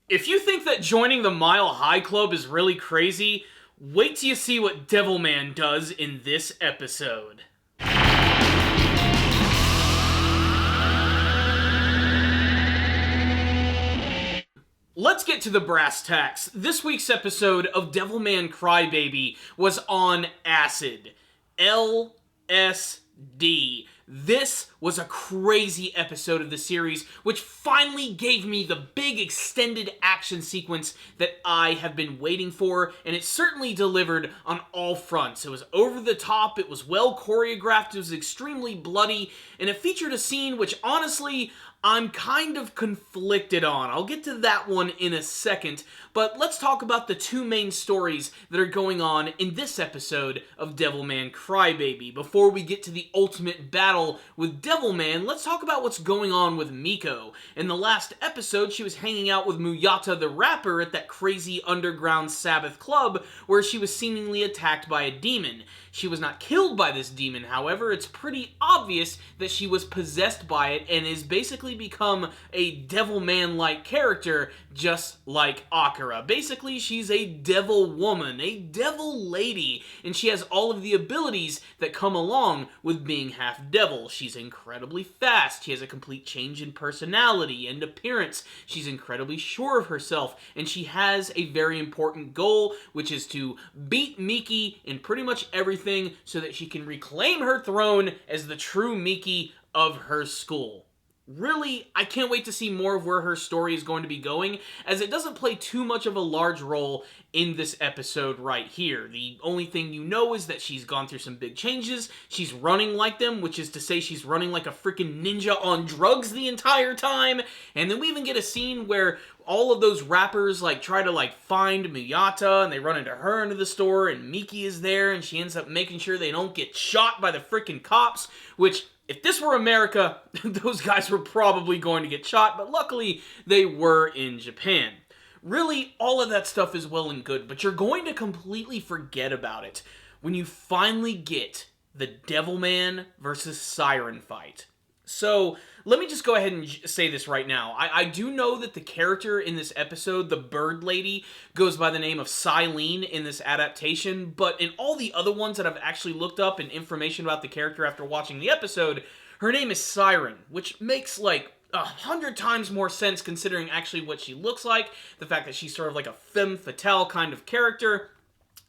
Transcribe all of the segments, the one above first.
If you think that joining the Mile High Club is really crazy, wait till you see what Devilman does in this episode. Let's get to the brass tacks. This week's episode of Devilman Crybaby was on acid. LSD. This was a crazy episode of the series, which finally gave me the big extended action sequence that I have been waiting for, and it certainly delivered on all fronts. It was over the top, it was well choreographed, it was extremely bloody, and it featured a scene which honestly I'm kind of conflicted on. I'll get to that one in a second, but let's talk about the two main stories that are going on in this episode of Devilman Crybaby. Before we get to the ultimate battle with Devilman, let's talk about what's going on with Miko. In the last episode, she was hanging out with Muyata the rapper at that crazy underground Sabbath club where she was seemingly attacked by a demon. She was not killed by this demon, however. It's pretty obvious that she was possessed by it and has basically become a Devilman-like character, just like Akira. Basically, she's a devil woman, a devil lady, and she has all of the abilities that come along with being half devil. She's incredibly fast, she has a complete change in personality and appearance, she's incredibly sure of herself, and she has a very important goal, which is to beat Miki in pretty much everything so that she can reclaim her throne as the true Miki of her school. Really, I can't wait to see more of where her story is going to be going, as it doesn't play too much of a large role in this episode right here. The only thing you know is that she's gone through some big changes, she's running like them, which is to say she's running like a freaking ninja on drugs the entire time, and then we even get a scene where all of those rappers try to find Miyata, and they run into her into the store, and Miki is there, and she ends up making sure they don't get shot by the freaking cops, which, if this were America, those guys were probably going to get shot, but luckily they were in Japan. Really, all of that stuff is well and good, but you're going to completely forget about it when you finally get the Devilman versus Siren fight. So, let me just go ahead and say this right now. I do know that the character in this episode, the bird lady, goes by the name of Silene in this adaptation, but in all the other ones that I've actually looked up and information about the character after watching the episode, her name is Siren, which makes 100 times more sense considering actually what she looks like, the fact that she's sort of like a femme fatale kind of character.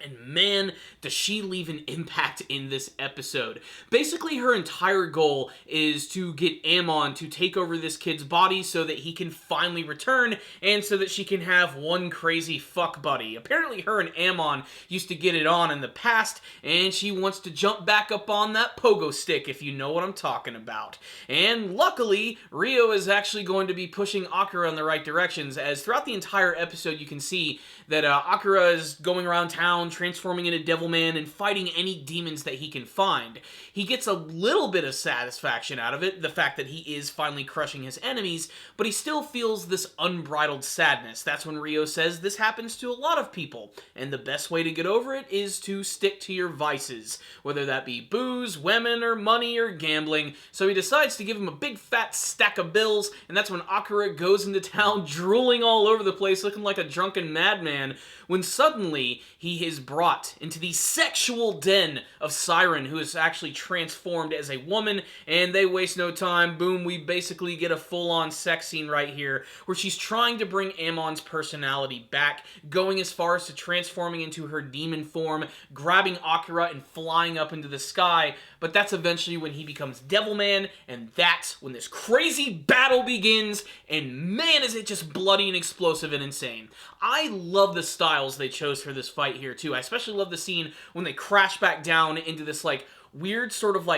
And man, does she leave an impact in this episode. Basically, her entire goal is to get Amon to take over this kid's body so that he can finally return, and so that she can have one crazy fuck buddy. Apparently, her and Amon used to get it on in the past, and she wants to jump back up on that pogo stick, if you know what I'm talking about. And luckily, Rio is actually going to be pushing Akira in the right directions, as throughout the entire episode, you can see that Akira is going around town, transforming into Devilman, and fighting any demons that he can find. He gets a little bit of satisfaction out of it, the fact that he is finally crushing his enemies, but he still feels this unbridled sadness. That's when Rio says this happens to a lot of people, and the best way to get over it is to stick to your vices, whether that be booze, women, or money, or gambling. So he decides to give him a big fat stack of bills, and that's when Akira goes into town drooling all over the place, looking like a drunken madman, when suddenly he is brought into the sexual den of Siren, who is actually transformed as a woman, and they waste no time. Boom, we basically get a full-on sex scene right here, where she's trying to bring Amon's personality back, going as far as to transforming into her demon form, grabbing Akira and flying up into the sky, but that's eventually when he becomes Devilman, and that's when this crazy battle begins, and man is it just bloody and explosive and insane. I love the styles they chose for this fight here too. I especially love the scene when they crash back down into this weird sort of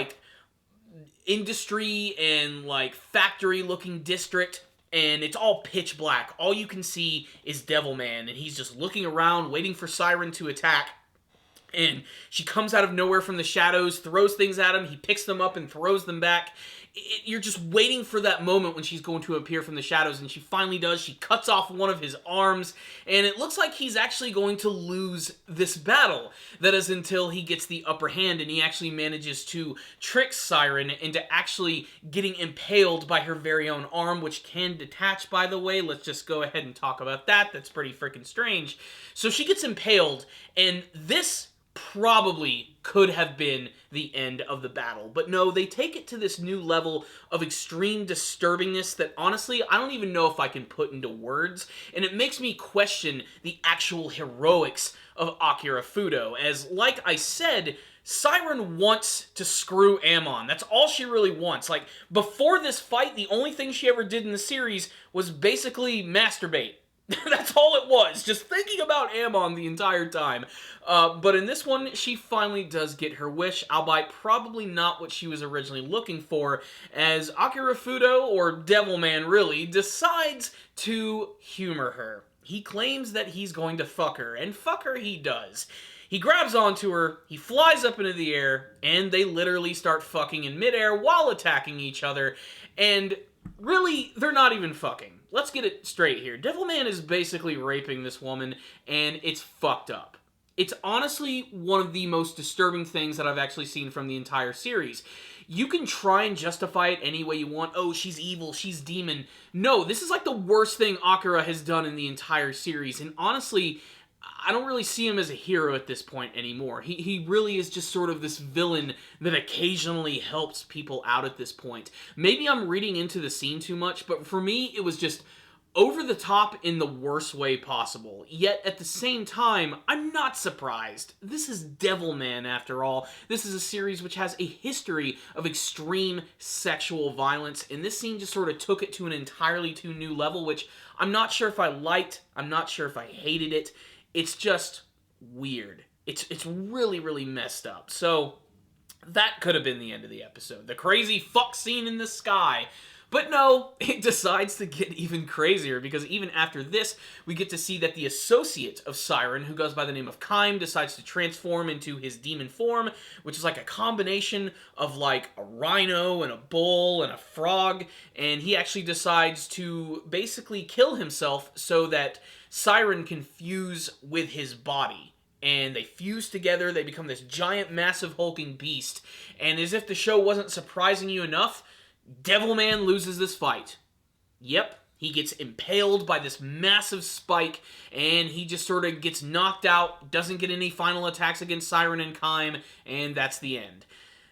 industry and factory looking district, and it's all pitch black. All you can see is Devilman, and he's just looking around waiting for Siren to attack. And she comes out of nowhere from the shadows, throws things at him, he picks them up and throws them back. You're just waiting for that moment when she's going to appear from the shadows, and she finally does. She cuts off one of his arms, and it looks like he's actually going to lose this battle. That is until he gets the upper hand, and he actually manages to trick Siren into actually getting impaled by her very own arm, which can detach, by the way. Let's just go ahead and talk about that. That's pretty freaking strange. So she gets impaled, and this probably could have been the end of the battle. But no, they take it to this new level of extreme disturbingness that honestly, I don't even know if I can put into words, and it makes me question the actual heroics of Akira Fudo, as, like I said, Siren wants to screw Amon. That's all she really wants. Like, before this fight, the only thing she ever did in the series was basically masturbate. That's all it was, just thinking about Amon the entire time. But in this one, she finally does get her wish, albeit probably not what she was originally looking for, as Akira Fudo, or Devilman really, decides to humor her. He claims that he's going to fuck her, and fuck her he does. He grabs onto her, he flies up into the air, and they literally start fucking in midair while attacking each other, and really, they're not even fucking. Let's get it straight here. Devilman is basically raping this woman, and it's fucked up. It's honestly one of the most disturbing things that I've actually seen from the entire series. You can try and justify it any way you want. Oh, she's evil, she's demon. No, this is like the worst thing Akira has done in the entire series, and honestly, I don't really see him as a hero at this point anymore. He really is just sort of this villain that occasionally helps people out at this point. Maybe I'm reading into the scene too much, but for me, it was just over the top in the worst way possible. Yet, at the same time, I'm not surprised. This is Devilman, after all. This is a series which has a history of extreme sexual violence, and this scene just sort of took it to an entirely new level, which I'm not sure if I liked, I'm not sure if I hated it. It's just weird. It's really, really messed up. So, that could have been the end of the episode. The crazy fuck scene in the sky. But no, it decides to get even crazier, because even after this, we get to see that the associate of Siren, who goes by the name of Kaim, decides to transform into his demon form, which is like a combination of like a rhino and a bull and a frog, and he actually decides to basically kill himself so that Siren can fuse with his body. And they fuse together, they become this giant, massive, hulking beast. And as if the show wasn't surprising you enough, Devilman loses this fight. Yep, he gets impaled by this massive spike, and he just sort of gets knocked out, doesn't get any final attacks against Siren and Kaim, and that's the end.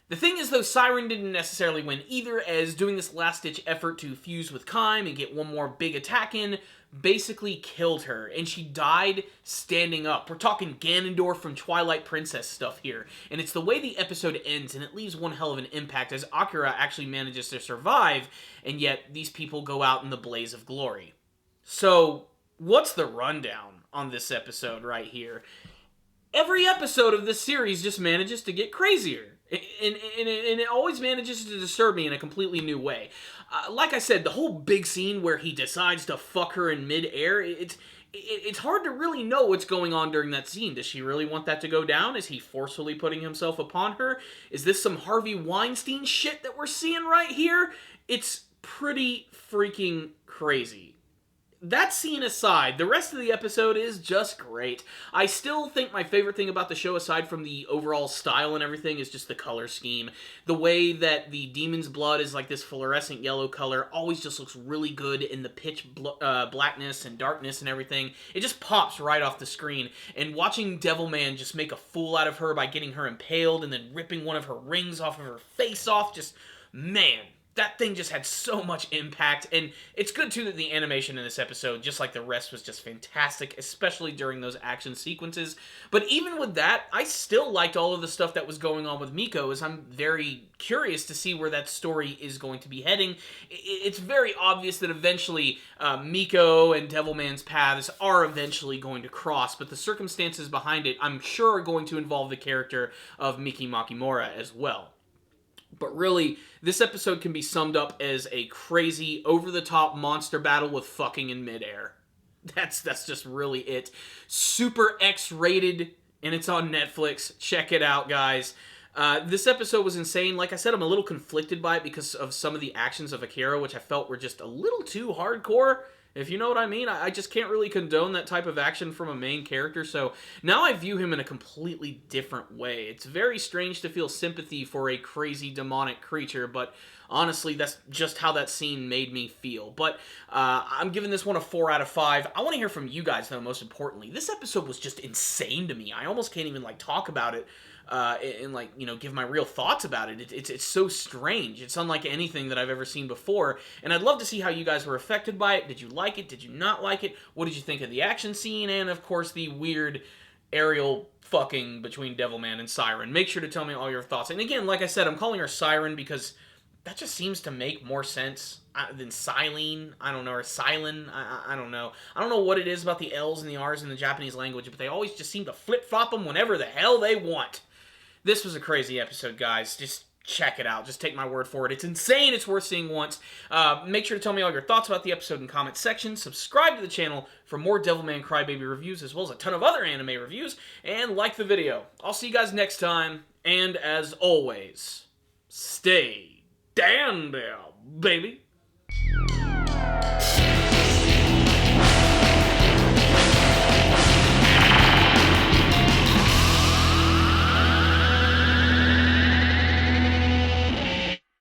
The thing is, though, Siren didn't necessarily win either, as doing this last-ditch effort to fuse with Kaim and get one more big attack in basically killed her, and she died standing up. We're talking Ganondorf from Twilight Princess stuff here, and it's the way the episode ends, and it leaves one hell of an impact, as Akira actually manages to survive, and yet these people go out in the blaze of glory. So, what's the rundown on this episode right here? Every episode of this series just manages to get crazier. And it always manages to disturb me in a completely new way. Like I said, the whole big scene where he decides to fuck her in mid-air, it's hard to really know what's going on during that scene. Does she really want that to go down? Is he forcefully putting himself upon her? Is this some Harvey Weinstein shit that we're seeing right here? It's pretty freaking crazy. That scene aside, the rest of the episode is just great. I still think my favorite thing about the show, aside from the overall style and everything, is just the color scheme. The way that the demon's blood is like this fluorescent yellow color always just looks really good in the pitch blackness and darkness and everything. It just pops right off the screen. And watching Devilman just make a fool out of her by getting her impaled and then ripping one of her rings off of her face off, just, man. That thing just had so much impact, and it's good, too, that the animation in this episode, just like the rest, was just fantastic, especially during those action sequences. But even with that, I still liked all of the stuff that was going on with Miko, as I'm very curious to see where that story is going to be heading. It's very obvious that eventually Miko and Devilman's paths are eventually going to cross, but the circumstances behind it, I'm sure, are going to involve the character of Miki Makimura as well. But really, this episode can be summed up as a crazy, over-the-top monster battle with fucking in midair. That's just really it. Super X-rated, and it's on Netflix. Check it out, guys. This episode was insane. Like I said, I'm a little conflicted by it because of some of the actions of Akira, which I felt were just a little too hardcore, if you know what I mean. I just can't really condone that type of action from a main character, so now I view him in a completely different way. It's very strange to feel sympathy for a crazy demonic creature, but honestly, that's just how that scene made me feel. But I'm giving this one a 4 out of 5. I want to hear from you guys, though, most importantly. This episode was just insane to me. I almost can't even, like, talk about it and, like, you know, give my real thoughts about it. It's so strange. It's unlike anything that I've ever seen before, and I'd love to see how you guys were affected by it. Did you like it? Did you not like it? What did you think of the action scene? And, of course, the weird aerial fucking between Devilman and Siren. Make sure to tell me all your thoughts. And again, like I said, I'm calling her Siren because that just seems to make more sense than Silene. I don't know, or Silene. I don't know. I don't know what it is about the L's and the R's in the Japanese language, but they always just seem to flip-flop them whenever the hell they want. This was a crazy episode, guys. Just check it out. Just take my word for it. It's insane. It's worth seeing once. Make sure to tell me all your thoughts about the episode in the comment section. Subscribe to the channel for more Devilman Crybaby reviews, as well as a ton of other anime reviews. And like the video. I'll see you guys next time. And as always, stay down there, baby.